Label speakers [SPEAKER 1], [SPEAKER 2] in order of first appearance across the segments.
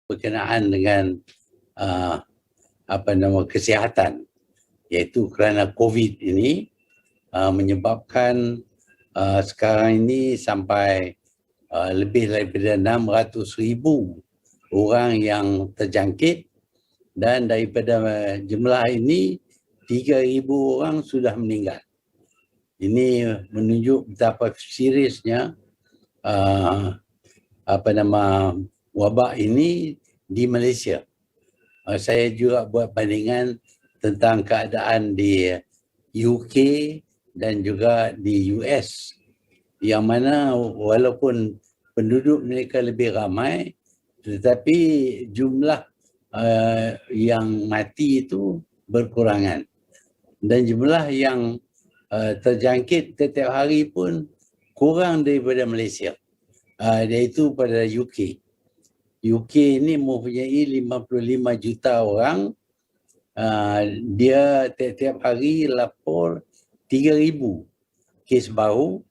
[SPEAKER 1] berkenaan dengan kesihatan, iaitu kerana COVID ini menyebabkan sekarang ini sampai lebih daripada 600,000 orang yang terjangkit, dan daripada jumlah ini 3,000 orang sudah meninggal. Ini menunjuk betapa seriusnya wabak ini di Malaysia. Saya juga buat bandingan tentang keadaan di UK dan juga di US, yang mana walaupun penduduk mereka lebih ramai, tetapi jumlah yang mati itu berkurangan, dan jumlah yang terjangkit setiap hari pun kurang daripada Malaysia, iaitu pada UK. UK ini mempunyai 55 juta orang. Dia tiap-tiap hari lapor 3,000 kes baru,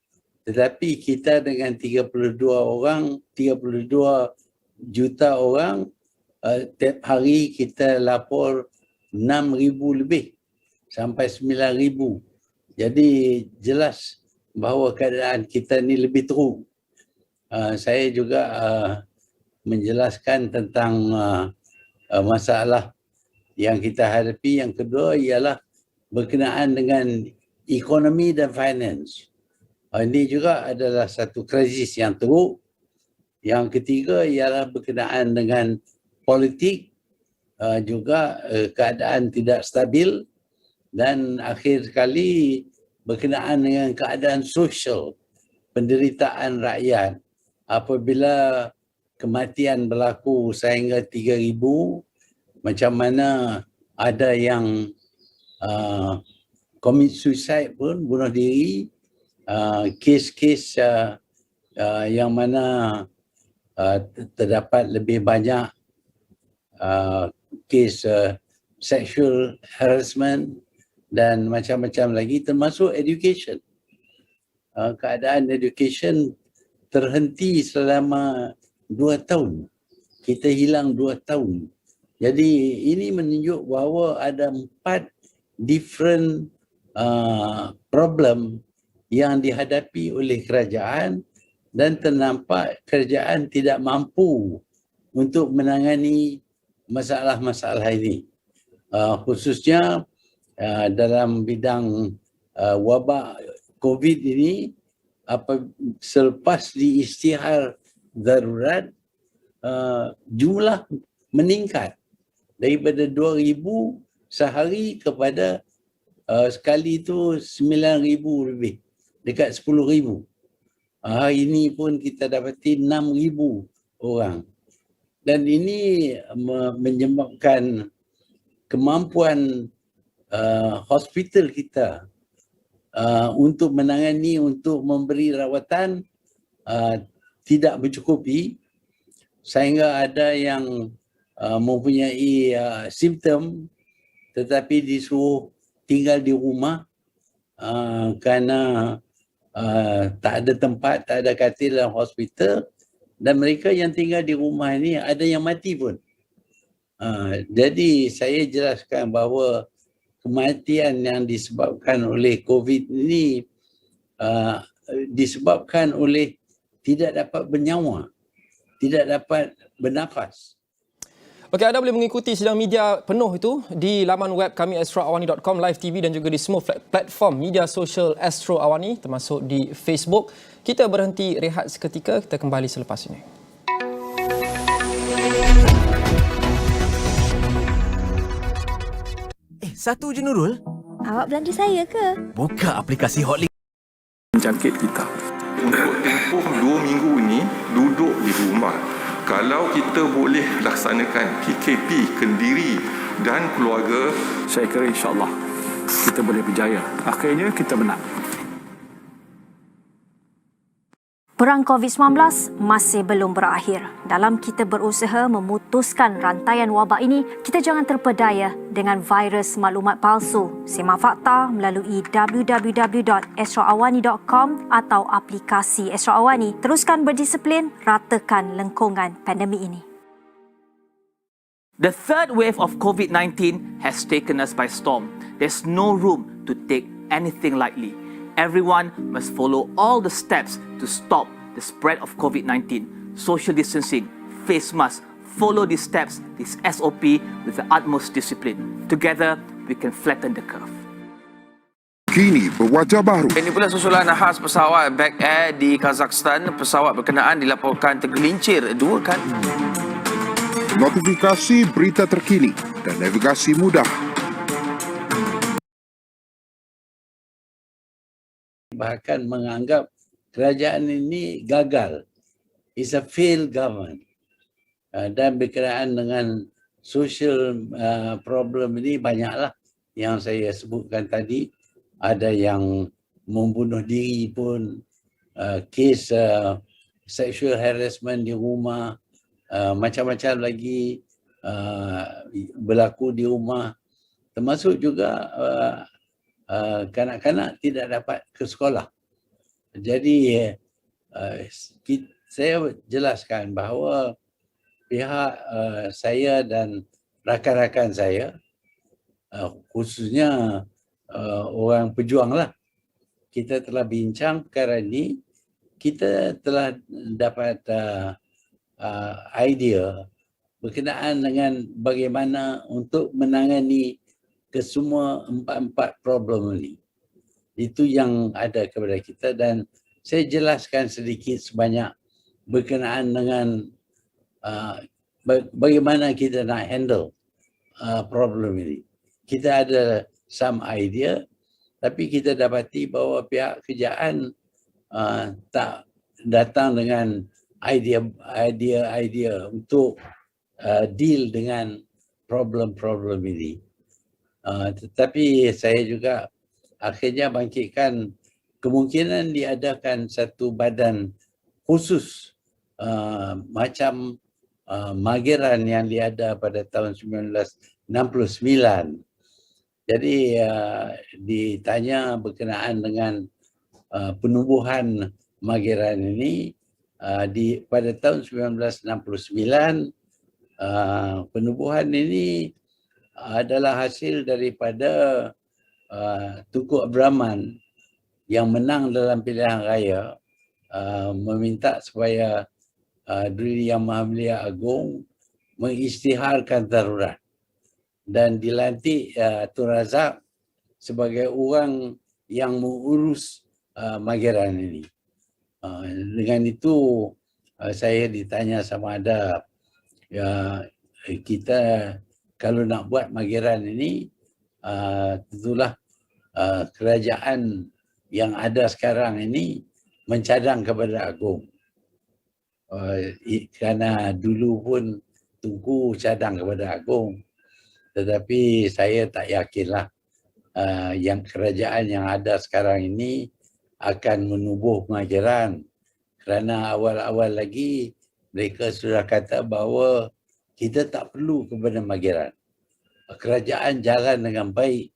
[SPEAKER 1] tetapi kita dengan 32 juta orang, tiap hari kita lapor 6,000 lebih sampai 9,000. Jadi jelas bahawa keadaan kita ni lebih teruk. Saya juga menjelaskan tentang masalah yang kita hadapi. Yang kedua ialah berkenaan dengan ekonomi dan finance. Ini juga adalah satu krisis yang teruk. Yang ketiga ialah berkenaan dengan politik, juga keadaan tidak stabil, dan akhir sekali berkenaan dengan keadaan sosial, penderitaan rakyat. Apabila kematian berlaku sehingga 3,000, macam mana ada yang commit suicide pun, bunuh diri, kes-kes yang mana terdapat lebih banyak kes sexual harassment dan macam-macam lagi, termasuk education. Keadaan education terhenti selama 2 tahun. Kita hilang 2 tahun. Jadi ini menunjuk bahawa ada 4 different problem yang dihadapi oleh kerajaan, dan ternampak kerajaan tidak mampu untuk menangani masalah-masalah ini. Khususnya dalam bidang wabak COVID ini, selepas diisytihar darurat, jumlah meningkat daripada 2,000 sehari kepada sekali itu 9,000 lebih, dekat 10,000. Hari ini pun kita dapati 6,000 orang. Dan ini menyebabkan kemampuan hospital kita untuk menangani, untuk memberi rawatan tidak mencukupi, sehingga ada yang mempunyai simptom tetapi disuruh tinggal di rumah kerana tak ada tempat, tak ada katil dalam hospital, dan mereka yang tinggal di rumah ini ada yang mati pun. Jadi saya jelaskan bahawa kematian yang disebabkan oleh COVID ini disebabkan oleh tidak dapat bernyawa, tidak dapat bernafas.
[SPEAKER 2] Okey, anda boleh mengikuti sidang media penuh itu di laman web kami astroawani.com, live TV dan juga di semua platform media sosial Astro Awani, termasuk di Facebook. Kita berhenti rehat seketika, kita kembali selepas ini.
[SPEAKER 3] Satu je Nurul.
[SPEAKER 4] Awak belanja saya ke?
[SPEAKER 3] Buka aplikasi Hotlink.
[SPEAKER 5] Jangkit kita. Untuk tempoh 2 minggu ni duduk di rumah. Kalau kita boleh laksanakan PKP Kendiri dan keluarga,
[SPEAKER 6] saya kira insya-Allah kita boleh berjaya. Akhirnya kita menang.
[SPEAKER 4] Perang COVID-19 masih belum berakhir. Dalam kita berusaha memutuskan rantaian wabak ini, kita jangan terpedaya dengan virus maklumat palsu. Simak fakta melalui www.astroawani.com atau aplikasi Astro Awani. Teruskan berdisiplin, ratakan lengkungan pandemik ini.
[SPEAKER 7] The third wave of COVID-19 has taken us by storm. There's no room to take anything lightly. Everyone must follow all the steps to stop the spread of COVID-19. Social distancing, face mask, follow these steps, this SOP with the utmost discipline. Together, we can flatten the curve.
[SPEAKER 8] Kini berwajah baru.
[SPEAKER 9] Ini pula susulan khas pesawat Back Air di Kazakhstan. Pesawat berkenaan dilaporkan tergelincir 2 kali.
[SPEAKER 8] Notifikasi berita terkini dan navigasi mudah.
[SPEAKER 1] Bahkan menganggap kerajaan ini gagal. It's a failed government. Dan berkenaan dengan social problem ini banyaklah yang saya sebutkan tadi. Ada yang membunuh diri pun, kes sexual harassment di rumah, macam-macam lagi berlaku di rumah. Termasuk juga kanak-kanak tidak dapat ke sekolah. Jadi saya jelaskan bahawa pihak saya dan rakan-rakan saya, khususnya orang pejuang lah, kita telah bincang perkara ini. Kita telah dapat idea berkenaan dengan bagaimana untuk menangani kesemua 4 problem ini. Itu yang ada kepada kita, dan saya jelaskan sedikit sebanyak berkenaan dengan bagaimana kita nak handle problem ini. Kita ada some idea, tapi kita dapati bahawa pihak kerajaan tak datang dengan idea untuk deal dengan problem-problem ini. Tetapi saya juga akhirnya bangkitkan kemungkinan diadakan satu badan khusus macam Mageran yang diada pada tahun 1969. Jadi ditanya berkenaan dengan penubuhan Mageran ini pada tahun 1969. Penubuhan ini adalah hasil daripada Tunku Abdul Rahman yang menang dalam pilihan raya, meminta supaya Duli Yang Maha Mulia Agong mengisytiharkan darurat. Dan dilantik Tun Razak sebagai orang yang mengurus Mageran ini. Dengan itu saya ditanya sama ada kita kalau nak buat Mageran ini, tentulah kerajaan yang ada sekarang ini mencadang kepada Agong. Kerana dulu pun Tunku cadang kepada Agong. Tetapi saya tak yakinlah yang kerajaan yang ada sekarang ini akan menubuh Mageran. Kerana awal-awal lagi mereka sudah kata bahawa kita tak perlu kepada Mageran. Kerajaan jalan dengan baik.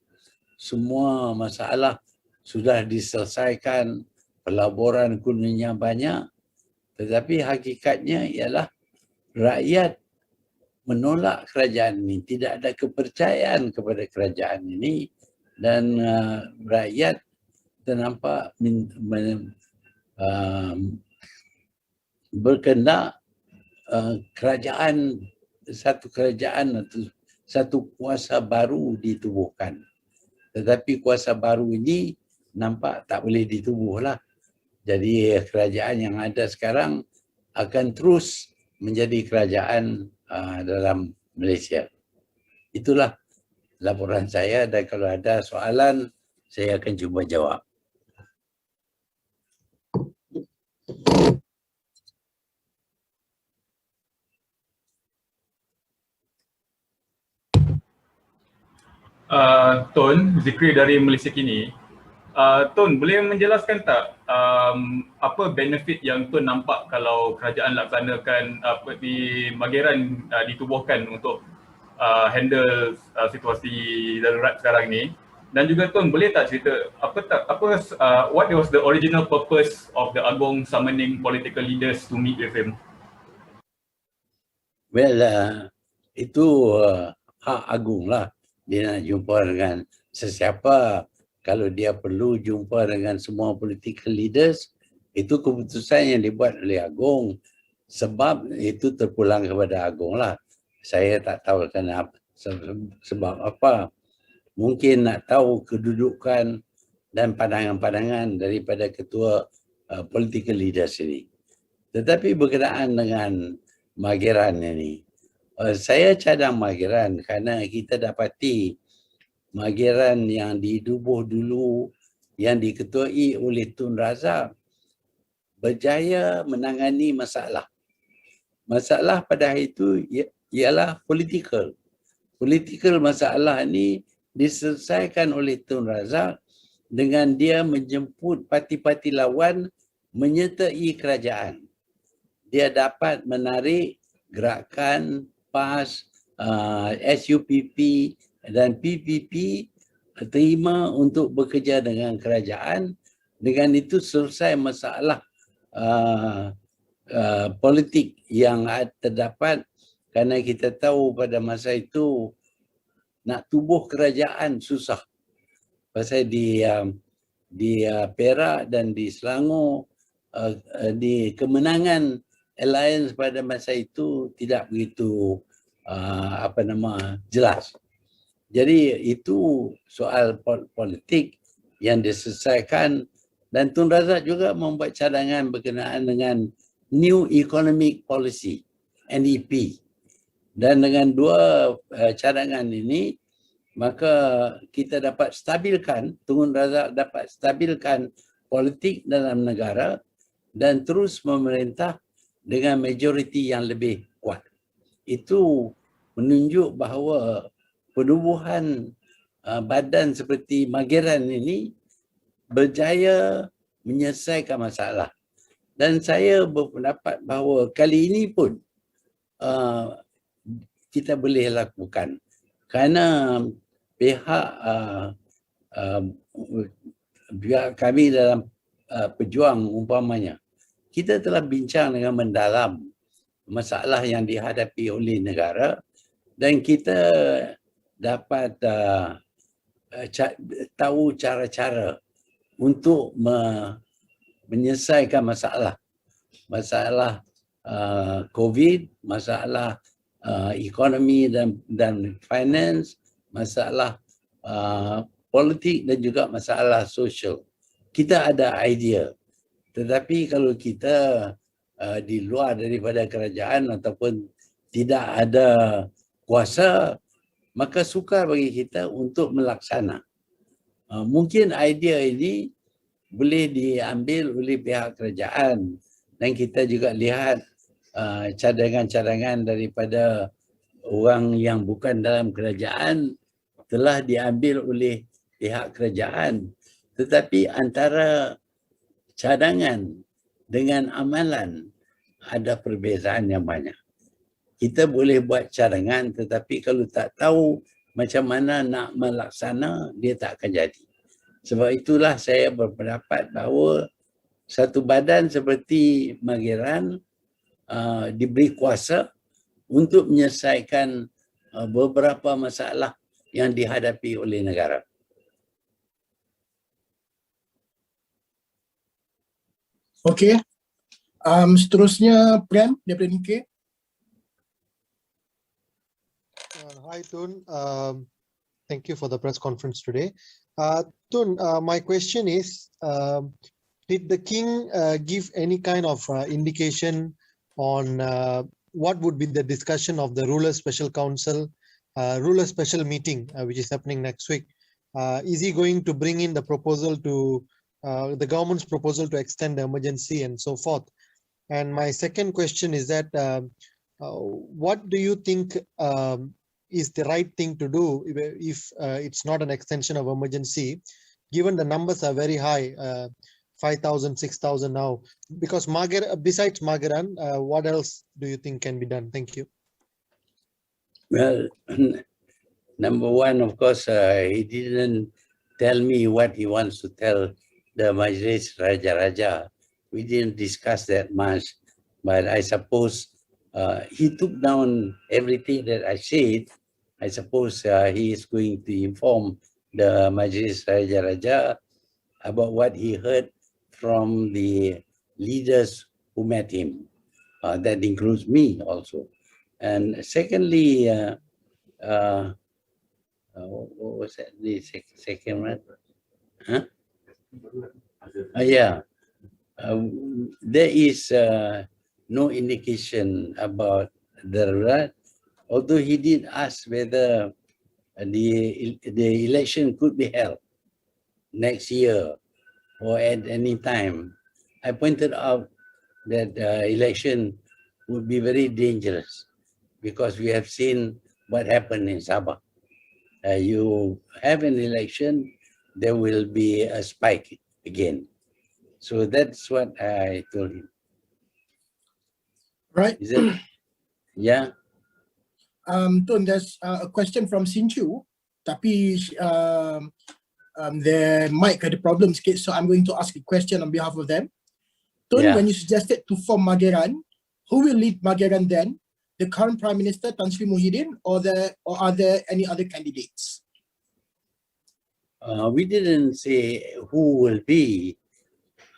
[SPEAKER 1] Semua masalah sudah diselesaikan. Pelaburan kuningnya banyak. Tetapi hakikatnya ialah rakyat menolak kerajaan ini, tidak ada kepercayaan kepada kerajaan ini, dan rakyat ternampak berkendak satu kerajaan atau satu kuasa baru ditubuhkan. Tetapi kuasa baru ini nampak tak boleh ditubuhlah. Jadi kerajaan yang ada sekarang akan terus menjadi kerajaan dalam Malaysia. Itulah laporan saya, dan kalau ada soalan saya akan cuba jawab.
[SPEAKER 10] Tun, Zikri dari Malaysia Kini. Tun, boleh menjelaskan tak apa benefit yang Tun nampak kalau kerajaan laksanakan di Mageran ditubuhkan untuk handle situasi darurat sekarang ni? Dan juga Tun, boleh tak cerita what was the original purpose of the Agong summoning political leaders to meet with him?
[SPEAKER 1] Well, itu hak agung lah. Dia nak jumpa dengan sesiapa. Kalau dia perlu jumpa dengan semua political leaders, itu keputusan yang dibuat oleh agung. Sebab itu terpulang kepada agung lah. Saya tak tahu kenapa, sebab apa. Mungkin nak tahu kedudukan dan pandangan-pandangan daripada ketua political leaders ini. Tetapi berkenaan dengan Mageran ini, saya cadang Mageran kerana kita dapati Mageran yang didubuh dulu, yang diketuai oleh Tun Razak, berjaya menangani masalah. Masalah pada hari itu ialah politikal. Politikal masalah ini diselesaikan oleh Tun Razak dengan dia menjemput parti-parti lawan menyertai kerajaan. Dia dapat menarik gerakan PAS, SUPP dan PPP terima untuk bekerja dengan kerajaan. Dengan itu selesai masalah politik yang terdapat, kerana kita tahu pada masa itu nak tubuh kerajaan susah. Pasal di Perak dan di Selangor, di kemenangan alliance pada masa itu tidak begitu jelas. Jadi itu soal politik yang diselesaikan, dan Tun Razak juga membuat cadangan berkenaan dengan New Economic Policy, NEP. Dan dengan dua cadangan ini, maka kita dapat stabilkan, Tun Razak dapat stabilkan politik dalam negara dan terus memerintah dengan majoriti yang lebih kuat. Itu menunjuk bahawa penubuhan badan seperti Mageran ini berjaya menyelesaikan masalah. Dan saya berpendapat bahawa kali ini pun kita boleh lakukan. Kerana pihak kami dalam pejuang umpamanya, kita telah bincang dengan mendalam masalah yang dihadapi oleh negara, dan kita dapat tahu cara-cara untuk menyelesaikan masalah COVID, masalah ekonomi dan finance, masalah politik dan juga masalah sosial. Kita ada idea, tetapi kalau kita di luar daripada kerajaan ataupun tidak ada kuasa, maka sukar bagi kita untuk melaksana. Mungkin idea ini boleh diambil oleh pihak kerajaan, dan kita juga lihat cadangan-cadangan daripada orang yang bukan dalam kerajaan telah diambil oleh pihak kerajaan. Tetapi antara cadangan dengan amalan ada perbezaan yang banyak. Kita boleh buat cadangan, tetapi kalau tak tahu macam mana nak melaksana, dia tak akan jadi. Sebab itulah saya berpendapat bahawa satu badan seperti Mageran diberi kuasa untuk menyelesaikan beberapa masalah yang dihadapi oleh negara.
[SPEAKER 11] Okey. Seterusnya Prem daripada Nikkei.
[SPEAKER 12] Hi Tun, thank you for the press conference today. Tun, my question is, did the king give any kind of indication on what would be the discussion of the Ruler Special Council, Ruler Special Meeting, which is happening next week? Is he going to bring in the proposal to the government's proposal to extend the emergency and so forth? And my second question is that what do you think is the right thing to do if it's not an extension of emergency, given the numbers are very high, 5,000, 6,000 now? Because besides Mageran, what else do you think can be done? Thank you.
[SPEAKER 1] Well, number one, of course, he didn't tell me what he wants to tell the Majlis Raja-Raja. We didn't discuss that much, but I suppose he took down everything that I said. I suppose he is going to inform the Majlis Raja-Raja about what he heard from the leaders who met him. That includes me also. And secondly, what was that? The second one? Huh? Yeah. There is no indication about the rat, although he did ask whether the election could be held next year or at any time. I pointed out that election would be very dangerous because we have seen what happened in Sabah. You have an election, there will be a spike again. So that's what I told him.
[SPEAKER 11] Right.
[SPEAKER 1] Is it? Yeah.
[SPEAKER 11] Tun, there's a question from Sinchu, tapi their mic had a problem sikit, so I'm going to ask a question on behalf of them. Tun, when you suggested to form Mageran, who will lead Mageran then? The current Prime Minister, Tan Sri Muhyiddin, or are there any other candidates?
[SPEAKER 1] We didn't say who will be,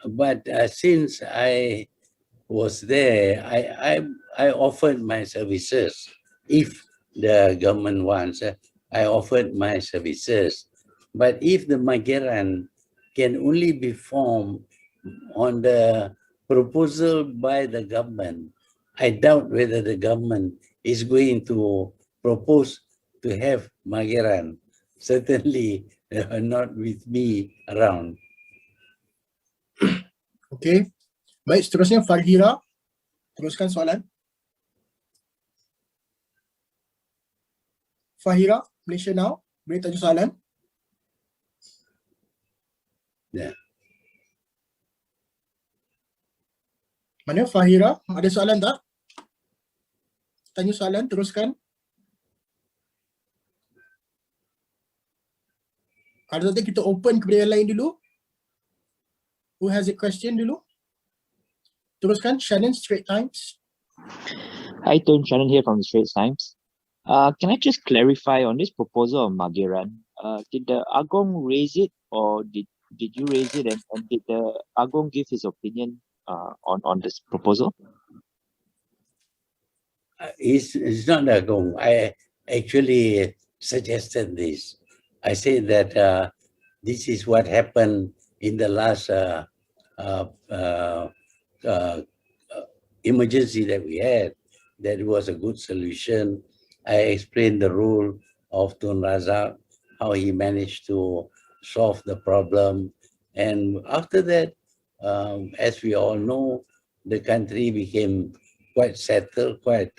[SPEAKER 1] but since I was there, I offered my services. If the government wants, I offered my services. But if the Mageran can only be formed on the proposal by the government, I doubt whether the government is going to propose to have Mageran. Certainly not with me around.
[SPEAKER 11] Okay. Baik, seterusnya Farhira. Teruskan soalan. Farhira, Malaysia Now. Boleh tanya soalan?
[SPEAKER 1] Ya.
[SPEAKER 11] Mana Farhira? Ada soalan tak? Tanya soalan, teruskan. Kalau tak, kita open kepada yang lain dulu. Who has a question dulu? Teruskan, Shannon, Straits Times.
[SPEAKER 13] Hi, Tun. Shannon here from the Straits Times. Can I just clarify on this proposal of Mageran? Did the Agong raise it, or did you raise it, and did the Agong give his opinion on this proposal?
[SPEAKER 1] It's not Agong. I actually suggested this. I said that this is what happened in the last emergency that we had. That was a good solution. I explained the role of Tun Razak, how he managed to solve the problem. And after that, as we all know, the country became quite settled, quite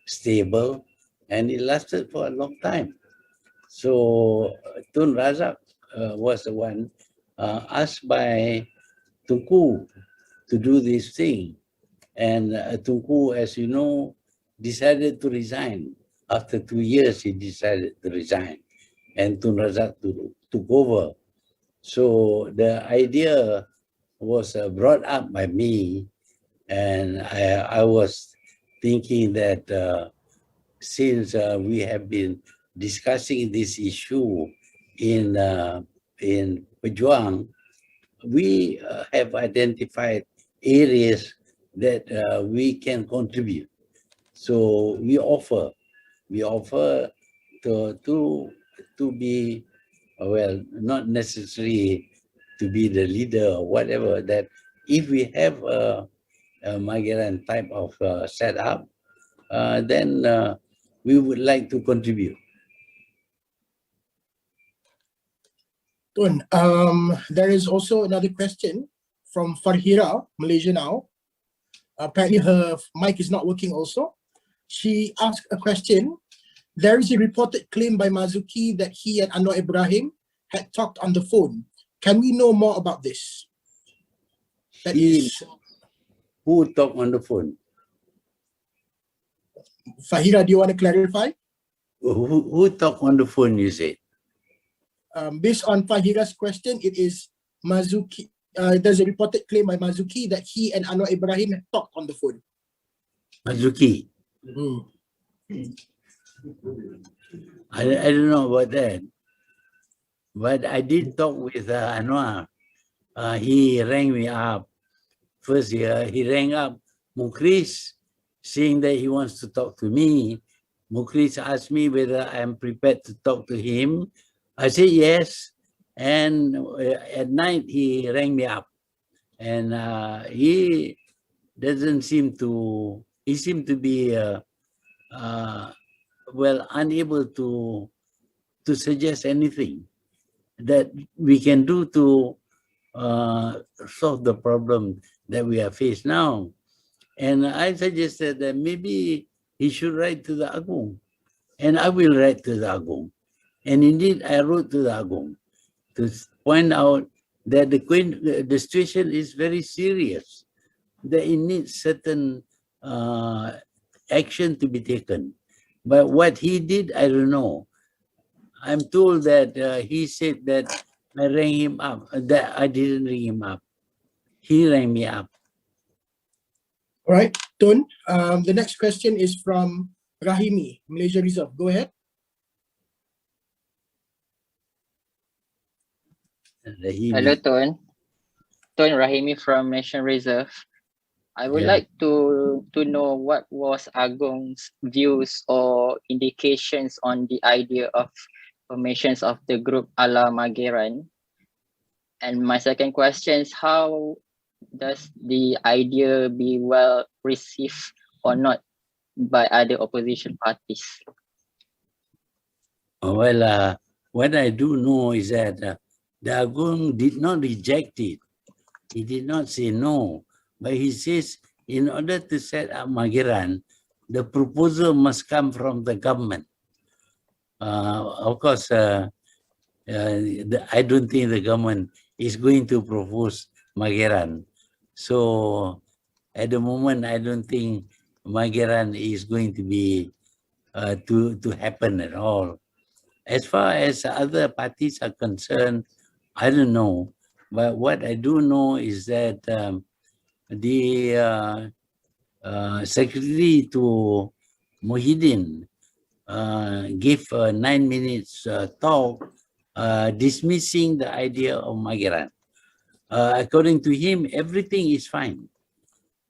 [SPEAKER 1] stable, and it lasted for a long time. So Tun Razak was the one asked by Tunku to do this thing. And Tunku, as you know, decided to resign. After 2 years, he decided to resign. And Tun Razak took over. So the idea was brought up by me. And I was thinking that since we have been discussing this issue in Pejuang, we have identified areas that we can contribute. So we offer to be, well, not necessarily to be the leader or whatever, that if we have a Mageran type of setup, then we would like to contribute.
[SPEAKER 11] Tun, there is also another question from Farhira, Malaysia Now. Apparently her mic is not working also. She asked a question. There is a reported claim by Mazuki that he and Anwar Ibrahim had talked on the phone. Can we know more about this?
[SPEAKER 1] Who talked on the phone?
[SPEAKER 11] Farhira, do you want to clarify?
[SPEAKER 1] Who talked on the phone, you said?
[SPEAKER 11] Based on Farhira's question, it is Mazuki. There's a reported claim by Mazuki that he and Anwar Ibrahim had talked on the phone.
[SPEAKER 1] Mazuki? I don't know about that, but I did talk with Anwar. He rang me up. First, he rang up Mukris, saying that he wants to talk to me. Mukris asked me whether I'm prepared to talk to him. I said yes. And at night, he rang me up. And he doesn't seem to, he seemed to be, well, unable to suggest anything that we can do to solve the problem that we are faced now. And I suggested that maybe he should write to the Agong. And I will write to the Agong. And indeed, I wrote to the Agong to point out that the situation is very serious, that it needs certain action to be taken. But what he did, I don't know. I'm told that he said that I rang him up, that I didn't ring him up. He rang me up.
[SPEAKER 11] All right, Tun. The next question is from Rahimi, Malaysia Reserve. Go ahead.
[SPEAKER 14] Hello, Tun. Tun Rahimi from Nation Reserve. I would like to know what was Agong's views or indications on the idea of formations of the group ala Mageran. And my second question is, how does the idea be well received or not by other opposition parties?
[SPEAKER 1] Well, what I do know is that the Agong did not reject it. He did not say no, but he says in order to set up Mageran, the proposal must come from the government. Of course, I don't think the government is going to propose Mageran. So at the moment, I don't think Mageran is going to be to happen at all. As far as other parties are concerned, I don't know. But what I do know is that the secretary to Muhyiddin gave a 9 minutes talk dismissing the idea of Mageran. According to him, everything is fine.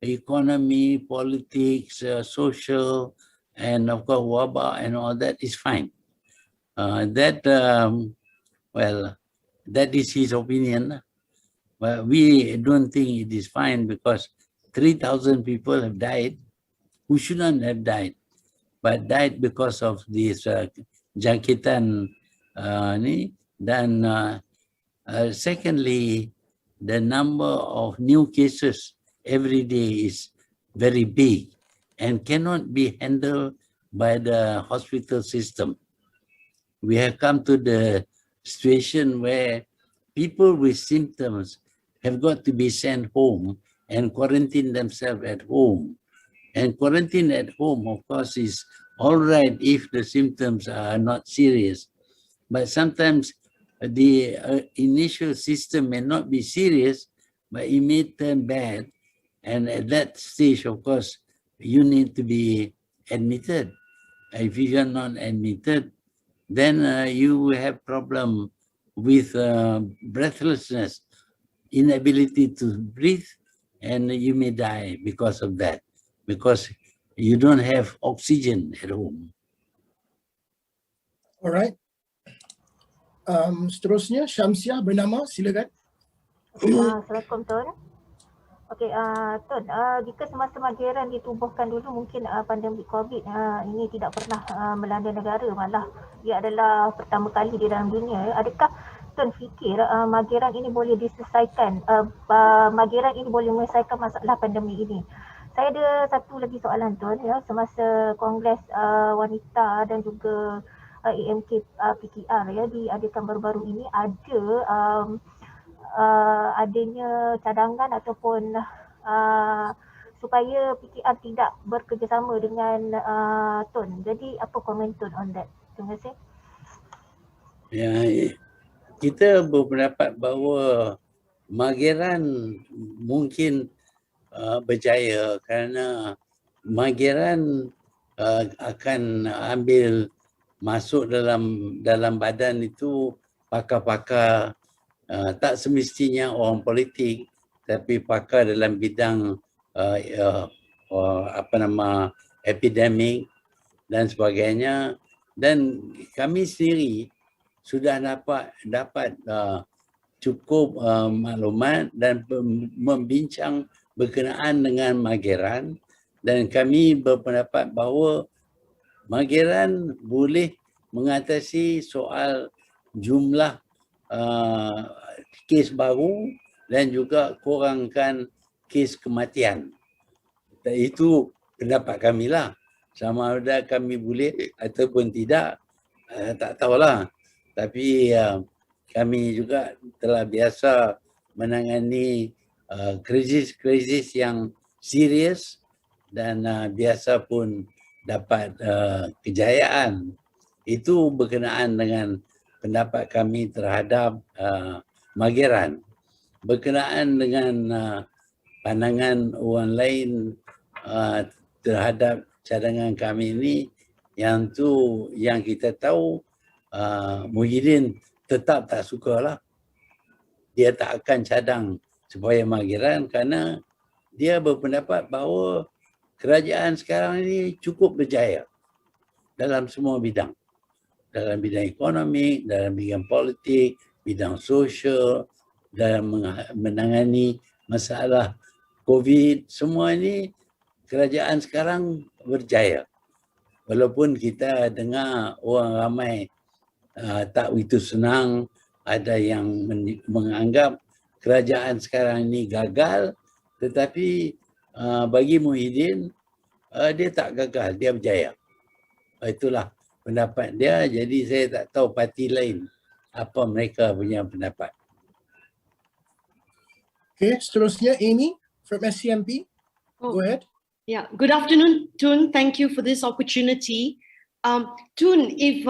[SPEAKER 1] Economy, politics, social, and of course, wabak and all that is fine. Well, that is his opinion. But we don't think it is fine because 3,000 people have died who shouldn't have died, but died because of this jangkitan ni. Then secondly, the number of new cases every day is very big and cannot be handled by the hospital system. We have come to the situation where people with symptoms have got to be sent home and quarantine themselves at home. And quarantine at home, of course, is all right if the symptoms are not serious. But sometimes the initial system may not be serious, but it may turn bad. And at that stage, of course, you need to be admitted. If you are not admitted, then you will have problem with breathlessness, inability to breathe, and you may die because of that, because you don't have oxygen at home.
[SPEAKER 11] All right. Seterusnya, Syamsiah bernama, silakan.
[SPEAKER 4] Assalamualaikum Tun. Okey, Tun, jika semasa Mageran ditubuhkan dulu, mungkin pandemik COVID ini tidak pernah melanda negara, malah ia adalah pertama kali di dalam dunia. Adakah Tun fikir Mageran ini boleh diselesaikan, Mageran ini boleh menyelesaikan masalah pandemik ini? Saya ada satu lagi soalan Tun, ya, semasa Kongres Wanita dan juga AMK PKR ya diadakan baru-baru ini, ada adanya cadangan ataupun supaya PKR tidak bekerjasama dengan Tun. Jadi apa komen Tun on that? Terima kasih.
[SPEAKER 1] Ya, kita berpendapat bahawa Mageran mungkin berjaya kerana Mageran akan ambil masuk dalam badan itu pakar-pakar, tak semestinya orang politik, tapi pakar dalam bidang epidemik dan sebagainya. Dan kami sendiri sudah dapat cukup maklumat dan membincang berkenaan dengan Mageran, dan kami berpendapat bahawa Mageran boleh mengatasi soal jumlah kes baru dan juga kurangkan kes kematian. Dan itu pendapat kami lah. Sama ada kami boleh ataupun tidak, tak tahulah. Tapi kami juga telah biasa menangani krisis-krisis yang serius dan biasa pun dapat kejayaan. Itu berkenaan dengan pendapat kami terhadap Mageran. Berkenaan dengan pandangan orang lain terhadap cadangan kami ini, yang kita tahu Muhyiddin tetap tak sukalah. Dia tak akan cadang supaya Mageran kerana dia berpendapat bahawa kerajaan sekarang ini cukup berjaya dalam semua bidang. Dalam bidang ekonomi, dalam bidang politik, bidang sosial, dalam menangani masalah COVID, semua ini kerajaan sekarang berjaya. Walaupun kita dengar orang ramai tak begitu senang, ada yang menganggap kerajaan sekarang ini gagal, tetapi bagi Muhyiddin, dia tak gagal, dia berjaya. Itulah pendapat dia, jadi saya tak tahu parti lain apa mereka punya pendapat.
[SPEAKER 11] Okay, seterusnya Amy from SCMP. Go ahead.
[SPEAKER 15] Yeah, good afternoon, Tun. Thank you for this opportunity. Tun, if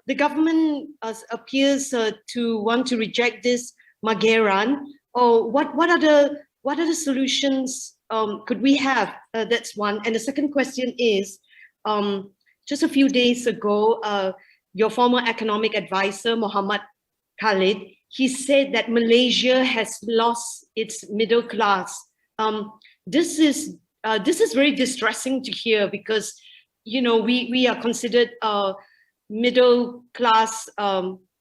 [SPEAKER 15] the government appears to want to reject this Mageran, what are the solutions could we have? That's one. And the second question is, just a few days ago, your former economic advisor, Muhammad Khalid, he said that Malaysia has lost its middle class. This is very distressing to hear because, you know, we are considered a middle class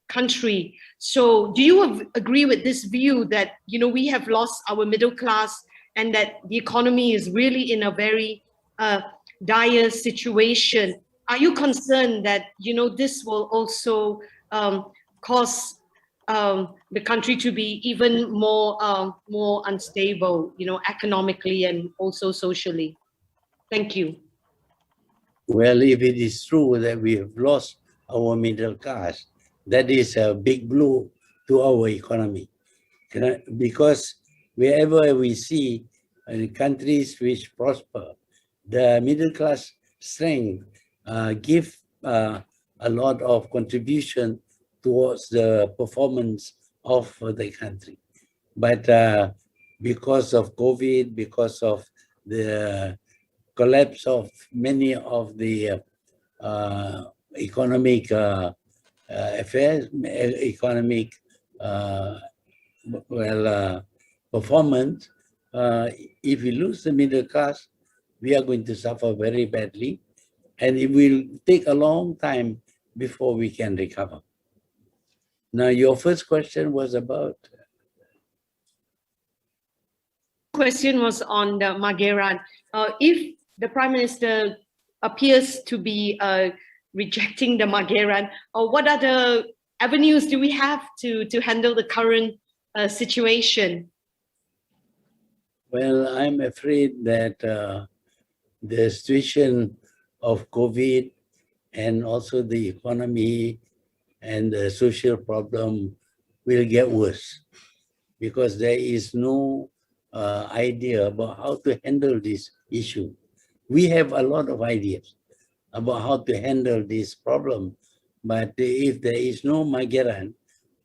[SPEAKER 15] country. So do you agree with this view that, you know, we have lost our middle class and that the economy is really in a very dire situation? Are you concerned that, you know, this will also cause the country to be even more unstable, you know, economically and also socially? Thank you.
[SPEAKER 1] Well, if it is true that we have lost our middle class, that is a big blow to our economy. Because wherever we see countries which prosper, the middle class strength give a lot of contribution towards the performance of the country. But because of COVID, because of the collapse of many of the economic affairs, economic performance, if we lose the middle class, we are going to suffer very badly, and it will take a long time before we can recover. Now, your first question was about?
[SPEAKER 15] Question was on the Mageran. If the Prime Minister appears to be rejecting the Mageran, what other avenues do we have to handle the current situation?
[SPEAKER 1] Well, I'm afraid that the situation of COVID and also the economy and the social problem will get worse because there is no idea about how to handle this issue. We have a lot of ideas about how to handle this problem, but if there is no Mageran,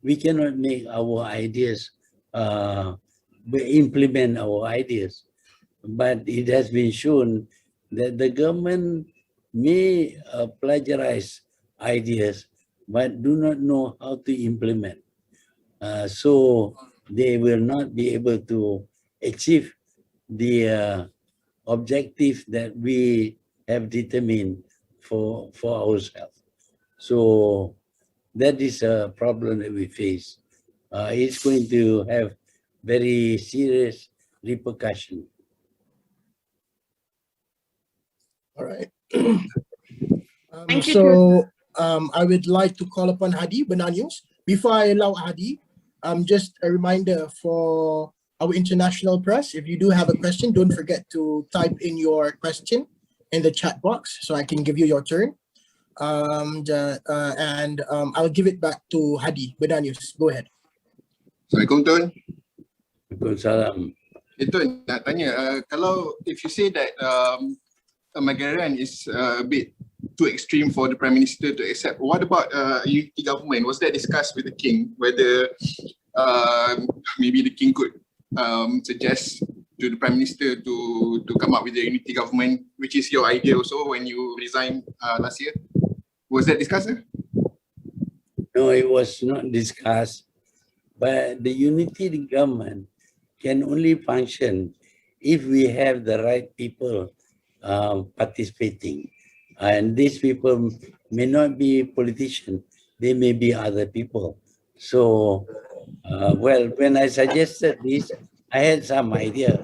[SPEAKER 1] we cannot make our ideas, implement our ideas. But it has been shown that the government may plagiarize ideas but do not know how to implement. So they will not be able to achieve the objective that we have determined for ourselves. So that is a problem that we face. It's going to have very serious repercussion.
[SPEAKER 11] All right.
[SPEAKER 15] Thank you,
[SPEAKER 11] So I would like to call upon Hadi Benanyus. Before I allow Hadi, just a reminder for our international press, if you do have a question, don't forget to type in your question in the chat box so I can give you your turn. I'll give it back to Hadi Benanyus. Go ahead.
[SPEAKER 16] Assalamualaikum Tun.
[SPEAKER 1] Waalaikumsalam.
[SPEAKER 16] Tun, nak tanya, kalau if you say that Magaran is a bit too extreme for the Prime Minister to accept, what about unity government? Was that discussed with the King, whether maybe the King could suggest to the Prime Minister to come up with a unity government, which is your idea also when you resigned last year? Was that discussed?
[SPEAKER 1] No, it was not discussed. But the unity government can only function if we have the right people participating. And these people may not be politicians, they may be other people. So, well, when I suggested this, I had some idea,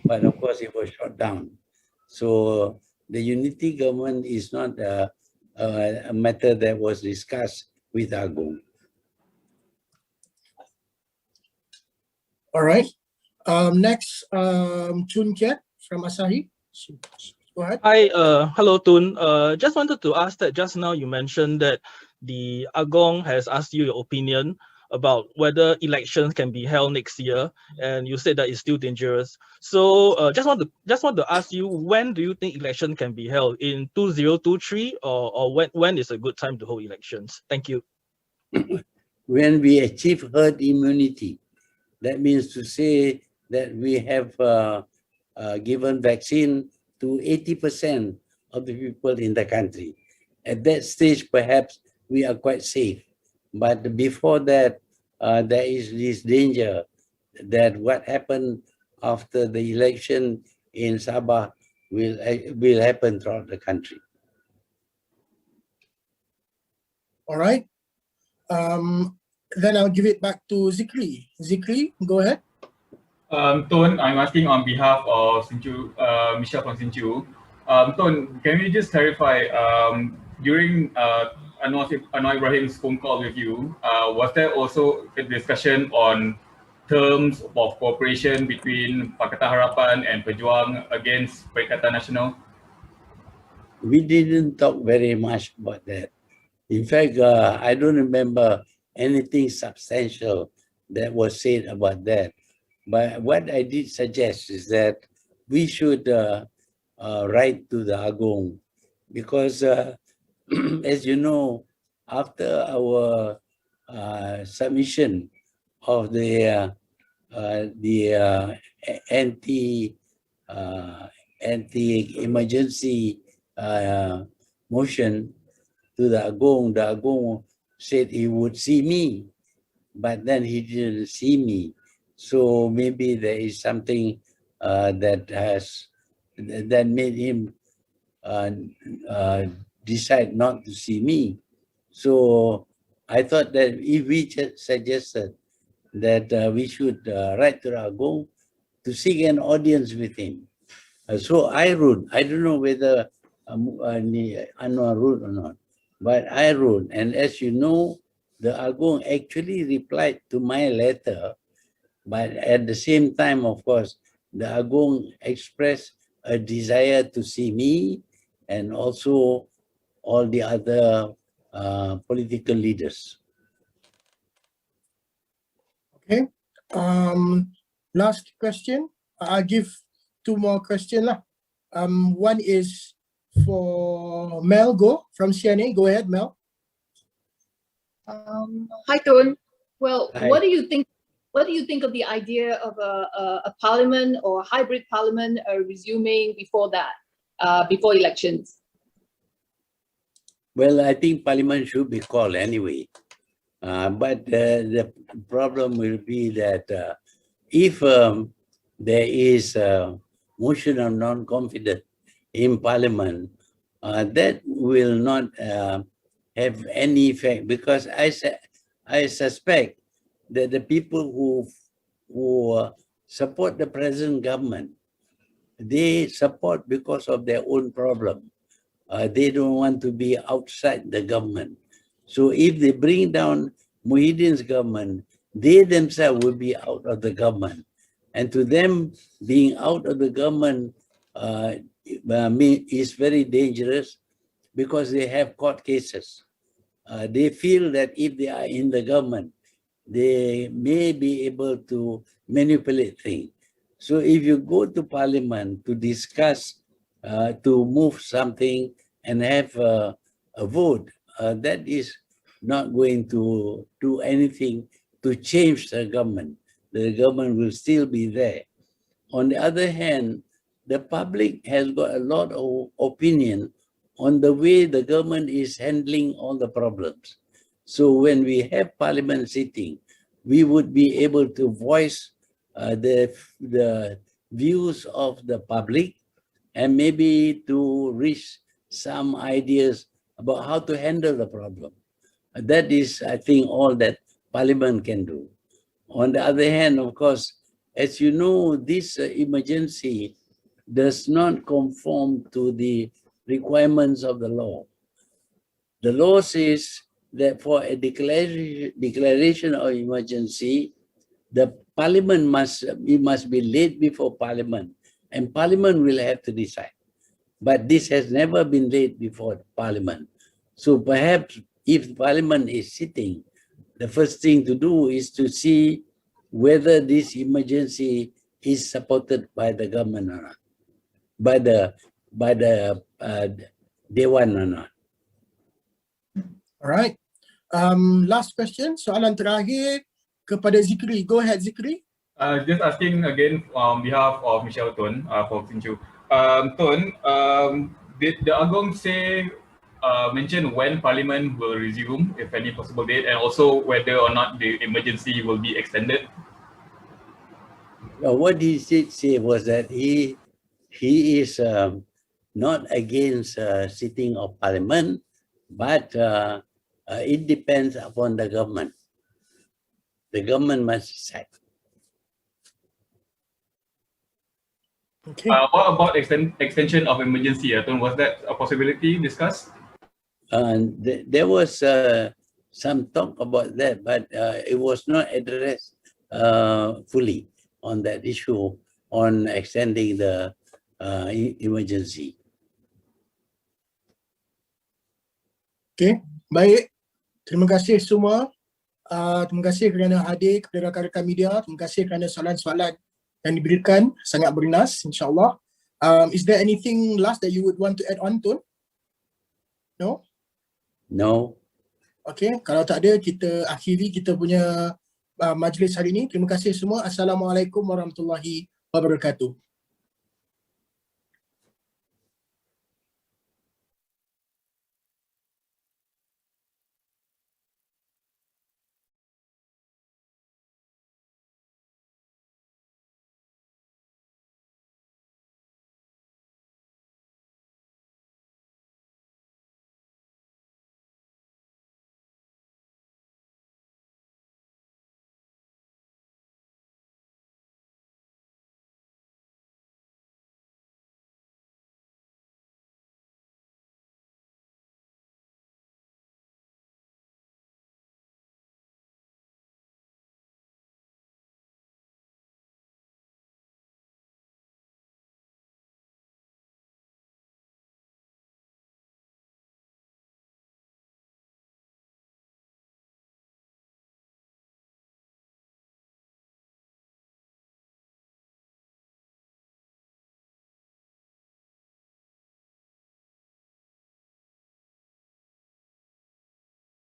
[SPEAKER 1] but of course it was shot down. So the unity government is not a matter that was discussed with Agong.
[SPEAKER 11] All right. Next, Chun Kiat from Asahi. Go ahead.
[SPEAKER 17] Hi, hello Tun. Just wanted to ask that just now you mentioned that the Agong has asked you your opinion about whether elections can be held next year, and you said that it's still dangerous. So just want to ask you, when do you think election can be held? In 2023, or when is a good time to hold elections? Thank you.
[SPEAKER 1] When we achieve herd immunity, that means to say that we have given vaccine to 80% of the people in the country. At that stage, perhaps we are quite safe. But before that, there is this danger that what happened after the election in Sabah will happen throughout the country.
[SPEAKER 11] All right. Then I'll give it back to Zikri. Zikri, go ahead.
[SPEAKER 10] Tun, I'm asking on behalf of Michelle from Sinchu. Tun, can you just clarify, during Anwar Ibrahim's phone call with you, was there also a discussion on terms of cooperation between Pakatan Harapan and Pejuang against Perikatan Nasional?
[SPEAKER 1] We didn't talk very much about that. In fact, I don't remember anything substantial that was said about that. But what I did suggest is that we should write to the Agong, because as you know, after our submission of the anti-emergency motion to the Agong said he would see me, but then he didn't see me. So maybe there is something that made him decide not to see me. So I thought that if we just suggested that we should write to Agong to seek an audience with him. So I wrote. I don't know whether Anwar wrote or not, but I wrote. And as you know, the Agong actually replied to my letter. But at the same time, of course, the Agong expressed a desire to see me and also all the other political leaders.
[SPEAKER 11] Okay. Last question. I'll give two more questions. One is for Mel Go from CNA. Go ahead, Mel.
[SPEAKER 18] Hi, Tun. Well,
[SPEAKER 1] Hi.
[SPEAKER 18] What do you think of the idea of a parliament or a hybrid parliament resuming before that, before elections?
[SPEAKER 1] Well, I think Parliament should be called anyway. But the problem will be that if there is a motion of non-confidence in Parliament, that will not have any effect, because I suspect that the people who support the present government, they support because of their own problem. They don't want to be outside the government. So if they bring down Muhyiddin's government, they themselves will be out of the government. And to them, being out of the government is very dangerous, because they have court cases. They feel that if they are in the government, they may be able to manipulate things. So if you go to Parliament to discuss, to move something and have a vote, that is not going to do anything to change the government. The government will still be there. On the other hand, the public has got a lot of opinion on the way the government is handling all the problems. So when we have Parliament sitting, we would be able to voice the views of the public, and maybe to reach some ideas about how to handle the problem. That is, I think, all that Parliament can do. On the other hand, of course, as you know, this emergency does not conform to the requirements of the law. The law says that for a declaration of emergency, the Parliament must be laid before Parliament, and Parliament will have to decide. But this has never been laid before Parliament. So perhaps if Parliament is sitting, the first thing to do is to see whether this emergency is supported by the government or not, by the Dewan or not.
[SPEAKER 11] All right. Last question, soalan terakhir kepada Zikri. Go ahead, Zikri.
[SPEAKER 10] Just asking again on behalf of Michelle Tun for Sinchu. Tun, did the Agong mention when Parliament will resume, if any possible date, and also whether or not the emergency will be extended?
[SPEAKER 1] What he did say was that he is not against sitting of Parliament, but it depends upon the government. The government must decide.
[SPEAKER 11] Okay.
[SPEAKER 10] What about extension of emergency? Was that a possibility discussed?
[SPEAKER 1] There was some talk about that, but it was not addressed fully on that issue on extending the emergency.
[SPEAKER 11] Okay, baik. Terima kasih semua. Terima kasih kerana hadir kepada rakan-rakan media. Terima kasih kerana soalan-soalan yang diberikan, sangat bernas, insyaAllah. Is there anything last that you would want to add on, Tun? No?
[SPEAKER 1] No.
[SPEAKER 11] Okay, kalau tak ada, kita akhiri kita punya majlis hari ini. Terima kasih semua. Assalamualaikum warahmatullahi wabarakatuh.